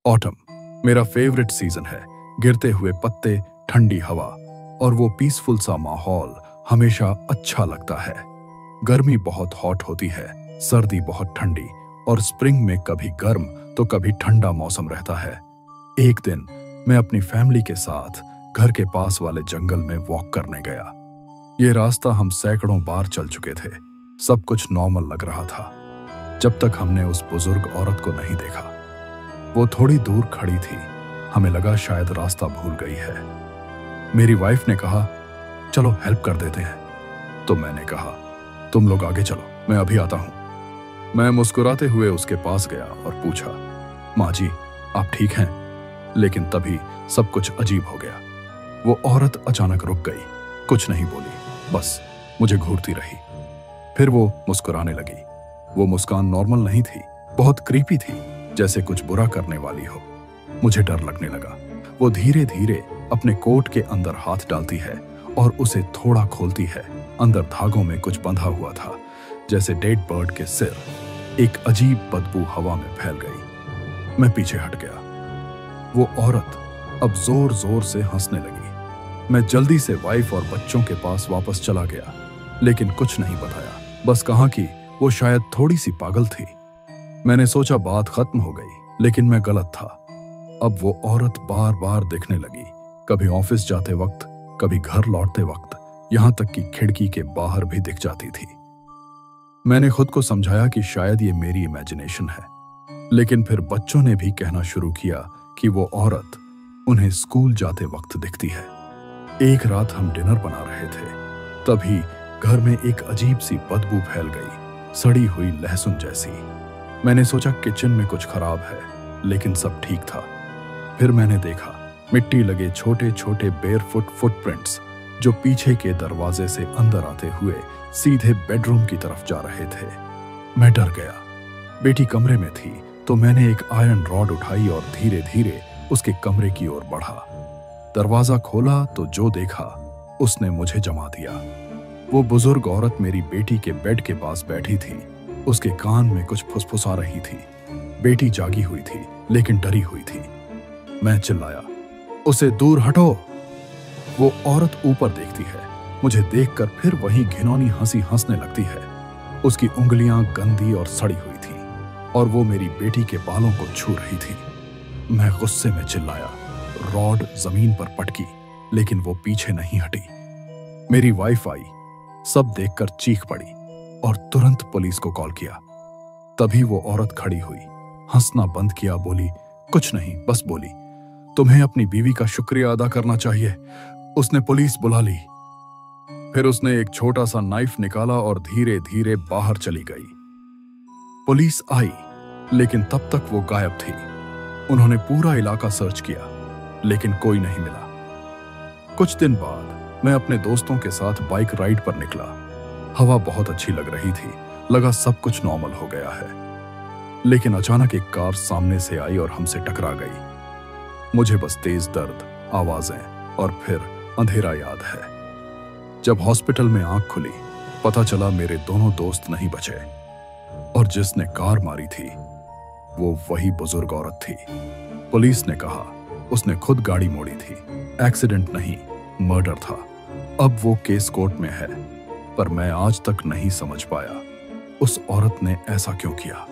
Autumn मेरा favourite season है। गिरते हुए पत्ते, ठंडी हवा और वो पीसफुल सा माहौल हमेशा अच्छा लगता है। गर्मी बहुत हॉट होती है, सर्दी बहुत ठंडी और स्प्रिंग में कभी गर्म तो कभी ठंडा मौसम रहता है। एक दिन मैं अपनी फैमिली के साथ घर के पास वाले जंगल में वॉक करने गया। ये रास्ता हम सैकड़ों बार चल चुके थे। सब कुछ नॉर्मल लग रहा था जब तक हमने उस बुजुर्ग औरत को नहीं देखा। वो थोड़ी दूर खड़ी थी। हमें लगा शायद रास्ता भूल गई है। मेरी वाइफ ने कहा, चलो हेल्प कर देते हैं। तो मैंने कहा, तुम लोग आगे चलो, मैं अभी आता हूं। मैं मुस्कुराते हुए उसके पास गया और पूछा, माँ जी आप ठीक हैं? लेकिन तभी सब कुछ अजीब हो गया। वो औरत अचानक रुक गई, कुछ नहीं बोली, बस मुझे घूरती रही। फिर वो मुस्कुराने लगी। वो मुस्कान नॉर्मल नहीं थी, बहुत क्रीपी थी, जैसे कुछ बुरा करने वाली हो। मुझे डर लगने लगा। वो धीरे धीरे अपने कोट के अंदर हाथ डालती है और उसे थोड़ा खोलती है। अंदर धागों में कुछ बंधा हुआ था, जैसे डेड बर्ड के सिर। एक अजीब बदबू हवा में फैल गई। मैं पीछे हट गया। वो औरत अब जोर जोर से हंसने लगी। मैं जल्दी से वाइफ और बच्चों के पास वापस चला गया, लेकिन कुछ नहीं बताया। बस कहा कि वो शायद थोड़ी सी पागल थी। मैंने सोचा बात खत्म हो गई, लेकिन मैं गलत था। अब वो औरत बार बार दिखने लगी, कभी ऑफिस जाते वक्त, कभी घर लौटते वक्त, यहां तक कि खिड़की के बाहर भी दिख जाती थी। मैंने खुद को समझाया कि शायद ये मेरी इमेजिनेशन है, लेकिन फिर बच्चों ने भी कहना शुरू किया कि वो औरत उन्हें स्कूल जाते वक्त दिखती है। एक रात हम डिनर बना रहे थे, तभी घर में एक अजीब सी बदबू फैल गई, सड़ी हुई लहसुन जैसी। मैंने सोचा किचन में कुछ खराब है, लेकिन सब ठीक था। फिर मैंने देखा मिट्टी लगे छोटे छोटे बेयरफुट फुटप्रिंट्स, जो पीछे के दरवाजे से अंदर आते हुए सीधे बेडरूम की तरफ जा रहे थे। मैं डर गया। बेटी कमरे में थी, तो मैंने एक आयरन रॉड उठाई और धीरे धीरे उसके कमरे की ओर बढ़ा। दरवाजा खोला तो जो देखा उसने मुझे जमा दिया। वो बुजुर्ग औरत मेरी बेटी के बेड के पास बैठी थी। उसके कान में कुछ फुसफुसा रही थी। बेटी जागी हुई थी, लेकिन डरी हुई थी। मैं चिल्लाया, उसे दूर हटो। वो औरत ऊपर देखती है, मुझे देखकर फिर वही घिनौनी हंसी हंसने लगती है। उसकी उंगलियां गंदी और सड़ी हुई थी और वो मेरी बेटी के बालों को छू रही थी। मैं गुस्से में चिल्लाया। रॉड जमीन पर पटकी, लेकिन वो पीछे नहीं हटी। मेरी वाइफ आई, सब देखकर चीख पड़ी और तुरंत पुलिस को कॉल किया। तभी वो औरत खड़ी हुई, हंसना बंद किया, बोली, कुछ नहीं, बस बोली, तुम्हें अपनी बीवी का शुक्रिया अदा करना चाहिए, उसने पुलिस बुला ली। फिर उसने एक छोटा सा नाइफ निकाला और धीरे धीरे बाहर चली गई। पुलिस आई, लेकिन तब तक वो गायब थी। उन्होंने पूरा इलाका सर्च किया, लेकिन कोई नहीं मिला। कुछ दिन बाद मैं अपने दोस्तों के साथ बाइक राइड पर निकला। हवा बहुत अच्छी लग रही थी, लगा सब कुछ नॉर्मल हो गया है। लेकिन अचानक एक कार सामने से आई और हमसे टकरा गई। मुझे बस तेज दर्द, आवाजें और फिर अंधेरा याद है। जब हॉस्पिटल में आंख खुली, पता चला मेरे दोनों दोस्त नहीं बचे और जिसने कार मारी थी वो वही बुजुर्ग औरत थी। पुलिस ने कहा उसने खुद गाड़ी मोड़ी थी, एक्सीडेंट नहीं, मर्डर था। अब वो केस कोर्ट में है, पर मैं आज तक नहीं समझ पाया उस औरत ने ऐसा क्यों किया।